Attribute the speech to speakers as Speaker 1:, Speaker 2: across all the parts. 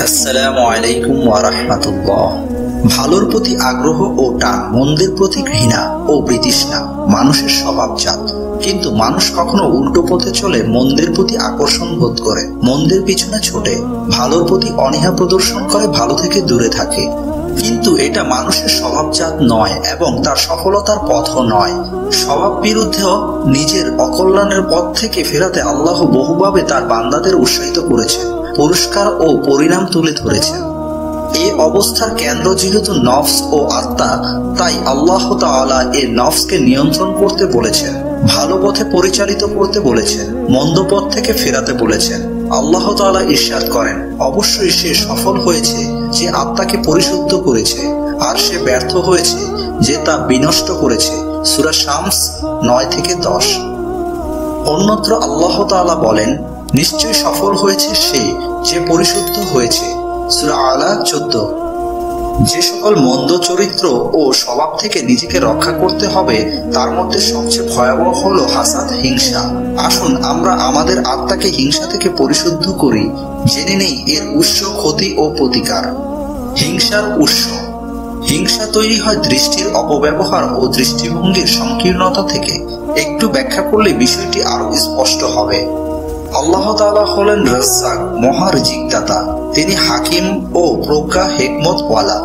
Speaker 1: আসসালামু আলাইকুম ওয়া রাহমাতুল্লাহ। ভালোর প্রতি আগ্রহ ও টান, মন্দের প্রতি ঘৃণা ও বিতৃষ্ণা মানুষের স্বভাবজাত। কিন্তু মানুষ কখনো উল্টো পথে চলে মন্দের প্রতি আকর্ষণ বোধ করে, মন্দের পিছনে ছোটে, ভালোর প্রতি অনীহা প্রদর্শন করে, ভালো থেকে দূরে থাকে। কিন্তু এটা মানুষের স্বভাবজাত নয় এবং তার সফলতার পথও নয়। স্বভাব বিরুদ্ধেও নিজের অকল্যাণের পথ থেকে ফেরাতে আল্লাহ বহুভাবে তার বান্দাদের উৎসাহিত করেছেন, পুরস্কার ও পরিণাম তুলে ধরেছেন। এই অবস্থার কেন্দ্র যেহেতু নফস ও আত্মা, তাই আল্লাহ তাআলা এই নফসকে নিয়ন্ত্রণ করতে বলেছেন, ভালো পথে পরিচালিত করতে বলেছেন, মন্দ পথ থেকে ফেরাতে বলেছেন। আল্লাহ তাআলা ইরশাদ করেন, অবশ্যই সে সফল হয়েছে যে আত্মাকে পরিশুদ্ধ করেছে, আর সে ব্যর্থ হয়েছে যে তা বিনষ্ট করেছে। সূরা শামস 9-10। অন্যত্র আল্লাহ তাআলা বলেন, নিশ্চয় সফল হয়েছে সে যে পরিশুদ্ধ হয়েছে। সূরা আলা 14। যে সকল মন্দ চরিত্র ও স্বভাব থেকে নিজেকে রক্ষা করতে হবে তার মধ্যে সবচেয়ে ভয়াবহ হলো হাসাদ, হিংসা। আসুন আমরা আমাদের আত্মাকে হিংসা থেকে পরিশুদ্ধ করি, জেনে নেই এর উৎস, ক্ষতি ও প্রতিকার। হিংসার উৎস। হিংসা তৈরি হয় দৃষ্টির অপব্যবহার ও দৃষ্টিভঙ্গির সংকীর্ণতা থেকে। একটু ব্যাখ্যা করলে বিষয়টি আরো স্পষ্ট হবে। আল্লাহ তাআলা হলেন রাজ্জাক, মহারিজিকদাতা। তিনি হাকিম ও প্রজ্ঞা হিকমতওয়ালা।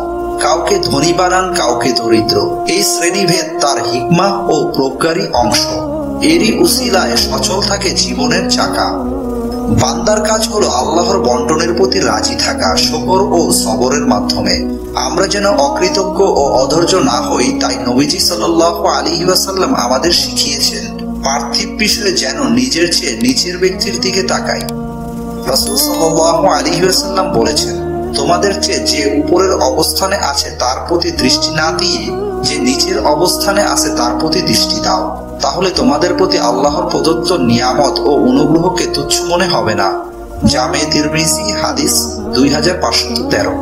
Speaker 1: কাউকে ধনী বানান, কাউকে দরিদ্র। এই শ্রেণীভেদ তার হিকমা ও প্রজ্ঞারই অংশ। এরই উসিলায় সচল থাকে জীবনের চাকা। বান্দার কাজ হলো আল্লাহর বন্টনের প্রতি রাজি থাকা, শুকর ও সবরের মাধ্যমে। আমরা যেন অকৃতজ্ঞ ও অধৈর্য না হই, তাই নবীজি সাল্লাল্লাহু আলাইহি ওয়াসাল্লাম আমাদের শিখিয়েছেন, পার্থিব বিষয়ে যেন নিজের চেয়ে নিচের ব্যক্তির দিকে তাকাই। রাসূল সাল্লাল্লাহু আলাইহি ওয়াসাল্লাম বলেছেন, তোমাদের চেয়ে যে উপরের অবস্থানে আছে তার প্রতি দৃষ্টি না দিয়ে যে নিচের অবস্থানে আছে তার প্রতি দৃষ্টি দাও, তাহলে তোমাদের প্রতি আল্লাহর প্রদত্ত নিয়ামত ও অনুগ্রহকে তুচ্ছ মনে হবে না। জামে তিরমিজি, হাদিস 2513।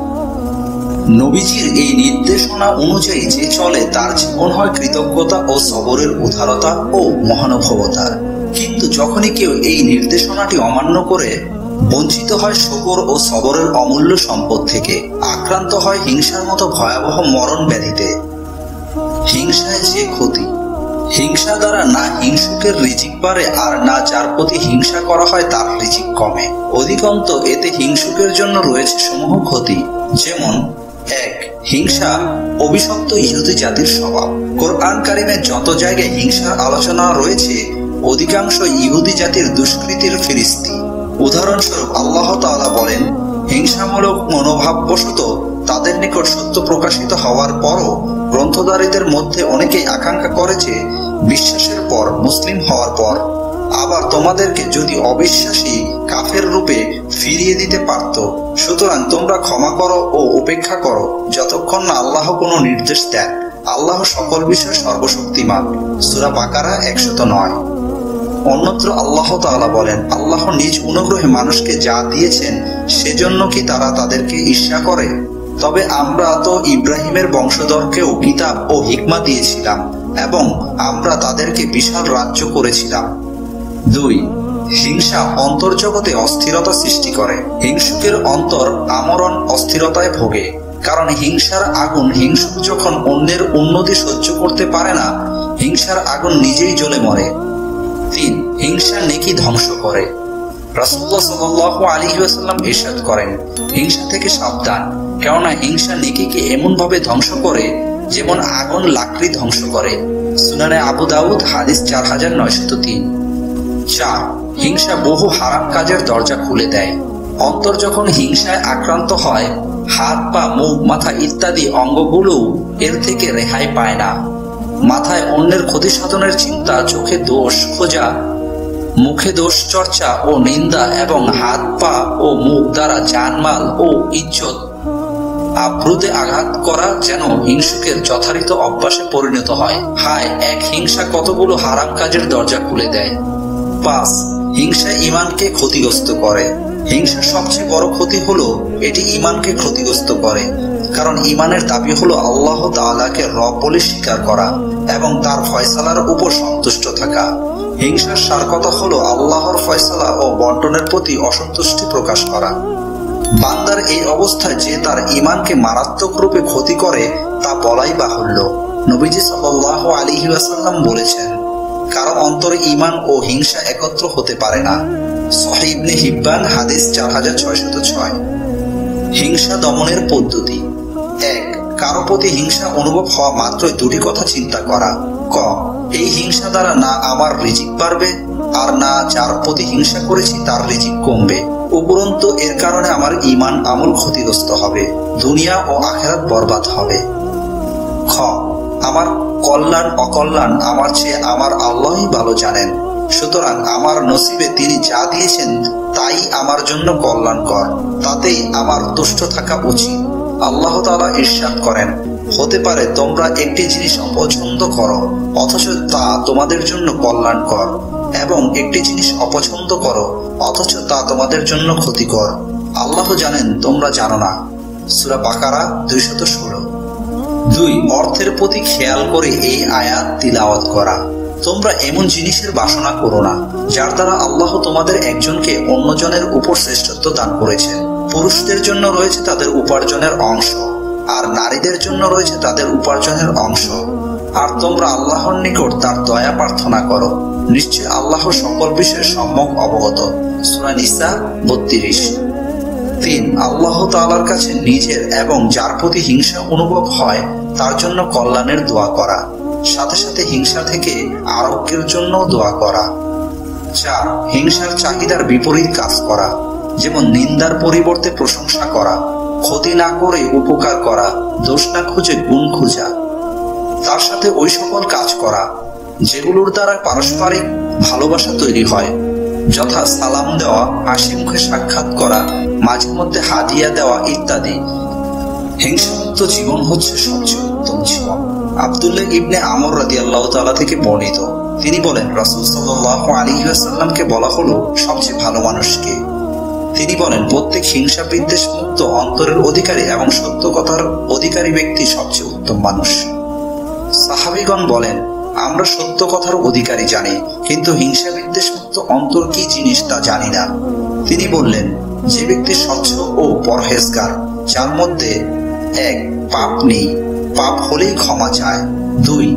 Speaker 1: নবীজির এই নির্দেশনা অনুযায়ী যে চলে তার জীবন হয় কৃতজ্ঞতা ও সবরের উদারতা ও মহানুভবতার। কিন্তু যখনই কেউ এই নির্দেশনাটি অমান্য করে, বঞ্চিত হয় শুকর ও সবরের অমূল্য সম্পদ থেকে, আক্রান্ত হয় হিংসার মতো ভয়াবহ মরণ ব্যাধিতে। হিংসায় যে ক্ষতি। হিংসা দ্বারা না হিংসুকের রিজিক বাড়ে, আর না যার প্রতি হিংসা করা হয় তার রিজিক কমে। অধিকন্ত এতে হিংসুকের জন্য রয়েছে সমূহ ক্ষতি। যেমন 1. হিংসা অভিশপ্ত ইহুদি জাতির স্বভাব। কোরআন কারিমে যত জায়গায় হিংসার আলোচনা রয়েছে, অধিকাংশ ইহুদি জাতির দুষ্কৃতির ফিরিস্তি। উদাহরণস্বরূপ আল্লাহ তাআলা বলেন, হিংসামূলক মনোভাববশত তাদের নিকট সত্য প্রকাশিত হওয়ার পরও গ্রন্থধারীদের মধ্যে অনেকেই আকাঙ্ক্ষা করে যে বিশ্বাসের পর, মুসলিম হওয়ার পর আবার তোমাদেরকে যদি অবিশ্বাসী কাফের রূপে ফিরিয়ে দিতে পারত। সুতরাং তোমরা ক্ষমা করো ও উপেক্ষা করো যতক্ষণ না আল্লাহ কোনো নির্দেশ দেন। আল্লাহ সকল বিষয়ে সর্বশক্তিমান। সূরা বাকারা 109। অন্যত্র আল্লাহ তাআলা বলেন, আল্লাহ নিজ অনুগ্রহে মানুষকে যা দিয়েছেন সেজন্য কি তারা তাদেরকে ঈর্ষা করে? তবে আমরা তো ইব্রাহিমের বংশধরকেও কিতাব ও হিকমা দিয়েছিলাম এবং আমরা তাদেরকে বিশাল রাজ্য করেছিলাম। 2. হিংসা অন্তর্জগতে অস্থিরতা সৃষ্টি করে। হিংসুকের অন্তর আমরণ অস্থিরতায় ভোগে, কারণ হিংসার আগুন, হিংসুক যখন অন্যের উন্নতি সহ্য করতে পারে না, হিংসার আগুন নিজেই জ্বলে মরে। 3. হিংসা নেকি ধ্বংস করে। রাসূলুল্লাহ সাল্লাল্লাহু আলাইহি ওয়াসাল্লাম ইরশাদ করেন, হিংসা থেকে সাবধান, কেননা হিংসা নেকিকে এমন ভাবে ধ্বংস করে যেমন আগুন লাকড়ি ধ্বংস করে। সুনানে আবু দাউদ, হাদিস 4903। 4. হিংসা বহু হারাম কাজের দরজা খুলে দেয়। অন্তর যখন হিংসায় আক্রান্ত হয়, হাত, পা, মুখ, মাথা ইত্যাদি অঙ্গগুলো এর থেকে রেহাই পায় না। মাথায় অন্যের ক্ষতি সাধনের চিন্তা, চোখে দোষ খোঁজা, মুখে দোষ চর্চা ও নিন্দা, এবং হাত, পা ও মুখ দ্বারা জানমাল ও ইজ্জত আব্রুতে আঘাত করা যেন হিংসুকের যথারীত অভ্যাসে পরিণত হয়। হায়, এক হিংসা কতগুলো হারাম কাজের দরজা খুলে দেয়। 5. হিংসা ঈমানকে ক্ষতিগ্রস্ত করে। হিংসার সবচেয়ে বড় ক্ষতি হলো এটি ঈমানকে ক্ষতিগ্রস্ত করে, কারণ ঈমানের দাবি হলো আল্লাহ তাআলাকে রব বলে স্বীকার করা এবং তার ফয়সালার উপর সন্তুষ্ট থাকা। হিংসার সার কথা হলো আল্লাহর ফয়সালা ও বন্টনের প্রতি অসন্তুষ্টি প্রকাশ করা। বান্দার এই অবস্থায় যে তার ঈমানকে মারাত্মক রূপে ক্ষতি করে তা বলাই বাহুল্য। নবীজি সাল্লাল্লাহু আলাইহি ওয়াসাল্লাম বলেছেন, কারো অন্তরে ঈমান ও হিংসা একত্র হতে পারে না। সহিহ ইবনে হিব্বান হাদিস 4606। হিংসা দমনের পদ্ধতি। 1. কারো প্রতি হিংসা অনুভব হওয়া মাত্রই দুটি কথা চিন্তা করা। ক, এই হিংসা দ্বারা না আমার রিজিক বাড়বে, আর না যার প্রতি হিংসা করেছি তার রিজিক কমবে, উপরন্তু এর কারণে আমার ঈমান আমল ক্ষতিগ্রস্ত হবে, দুনিয়া ও আখিরাত বরবাদ হবে। খ, আমার কল্যাণ অকল্যাণ আমার চেয়ে আমার আল্লাহই ভালো জানেন, সুতরাং আমার নসিবে তিনি যা দিয়েছেন তাই আমার জন্য কল্যাণকর, তাতেই আমার তুষ্ট থাকা উচিত। আল্লাহ তাআলা ইরশাদ করেন, হতে পারে তোমরা একটি জিনিস অপছন্দ করো অথচ তা তোমাদের জন্য কল্যাণকর, এবং একটি জিনিস অপছন্দ করো অথচ তা তোমাদের জন্য ক্ষতিকর। আল্লাহ জানেন তোমরা জানো না। সূরা বাকারা 216। 2. অর্থের প্রতি খেয়াল করে এই আয়াত তিলাওয়াত করা। তোমরা এমন জিনিসের বাসনা করো না যার দ্বারা আল্লাহ তোমাদের একজনকে অন্যজনের উপর শ্রেষ্ঠত্ব দান করেছেন। পুরুষদের জন্য রয়েছে তাদের উপার্জনের অংশ, আর নারীদের জন্য রয়েছে তাদের উপার্জনের অংশ, আর তোমরা আল্লাহর নিকট তার দয়া প্রার্থনা করো, নিশ্চয় আল্লাহ সকল বিষয়ে সম্যক অবগত। সূরা নিসা 32। 3. আল্লাহ তাআলার কাছে নিজের এবং যার প্রতি হিংসা অনুভব হয় তার জন্য কল্যাণের দোয়া করা, সাথে সাথে হিংসা থেকে আরোগ্যের জন্য দোয়া করা। 4. হিংসার চাহিদার বিপরীত কাজ করা, যেমন নিন্দার পরিবর্তে প্রশংসা করা, ক্ষতি না করে উপকার করা, দোষ না খুঁজে গুণ খোঁজা, তার সাথে ওই সকল কাজ করা যেগুলোর দ্বারা পারস্পরিক ভালোবাসা তৈরি হয়, যথা সালাম দেওয়া, হাসি মুখে সাক্ষাৎ করা, মাঝে মধ্যে হাদিয়া দেওয়া ইত্যাদি। হিংসামুক্ত জীবন হচ্ছে সবচেয়ে উত্তম জীবন। আব্দুল্লাহ ইবনে আমর রাদিয়াল্লাহু তাআলা থেকে বর্ণিত, তিনি বলেন, রাসূল সাল্লাল্লাহু আলাইহি ওয়াসাল্লামকে বলা হলো সবচেয়ে ভালো মানুষকে। তিনি বলেন, প্রত্যেক হিংসা বিদ্বেষ মুক্ত অন্তরের অধিকারী এবং সত্য কথার অধিকারী ব্যক্তি সবচেয়ে উত্তম মানুষ। সাহাবীগণ বলেন, আমরা সত্য কথার অধিকারী জানি, কিন্তু হিংসা বিদ্বেষ মুক্ত অন্তর কি জিনিস তা জানি না। তিনি বললেন, যে ব্যক্তি স্বচ্ছ ও পরহেজগার, যার মধ্যে 1. পাপ নেই, পাপ হলেই ক্ষমা চায়, 2.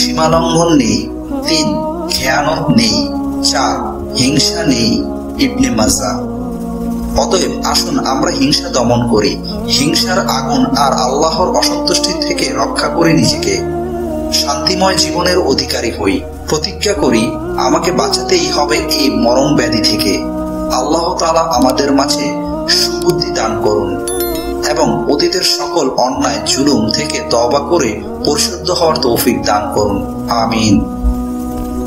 Speaker 1: সীমালঙ্ঘন নেই, 3. খেয়ানত নেই, 4. হিংসা নেই। ইবনে মাজাহ। অতএব আসুন আমরা হিংসা দমন করি, হিংসার আগুন আর আল্লাহর অসন্তুষ্টি থেকে রক্ষা করে নিজেকে শান্তিময় জীবনের অধিকারী হই। প্রতিজ্ঞা করি, আমাকে বাঁচাতেই হবে এই মরণ ব্যাধি থেকে। আল্লাহ তাআলা আমাদের মাঝে সুবুদ্ধি দান করুন এবং অতীতের সকল অন্যায় জুলুম থেকে তওবা করে পরিশুদ্ধ হওয়ার তৌফিক দান করুন। আমিন।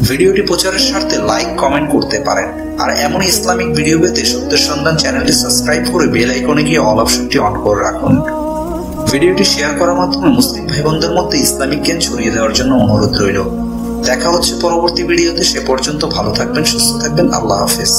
Speaker 1: ভিডিওটি প্রচারের স্বার্থে লাইক কমেন্ট করতে পারেন, আর এমন ইসলামিক ভিডিও পেতে সত্যের সন্ধান চ্যানেলটি সাবস্ক্রাইব করে বেল আইকনে গিয়ে অল অপশনটি অন করে রাখুন। ভিডিওটি শেয়ার করার মাধ্যমে মুসলিম ভাই বোনদের মধ্যে ইসলামিক জ্ঞান ছড়িয়ে দেওয়ার জন্য অনুরোধ রইল। দেখা হচ্ছে পরবর্তী ভিডিওতে, সে পর্যন্ত ভালো থাকবেন, সুস্থ থাকবেন। আল্লাহ হাফেজ।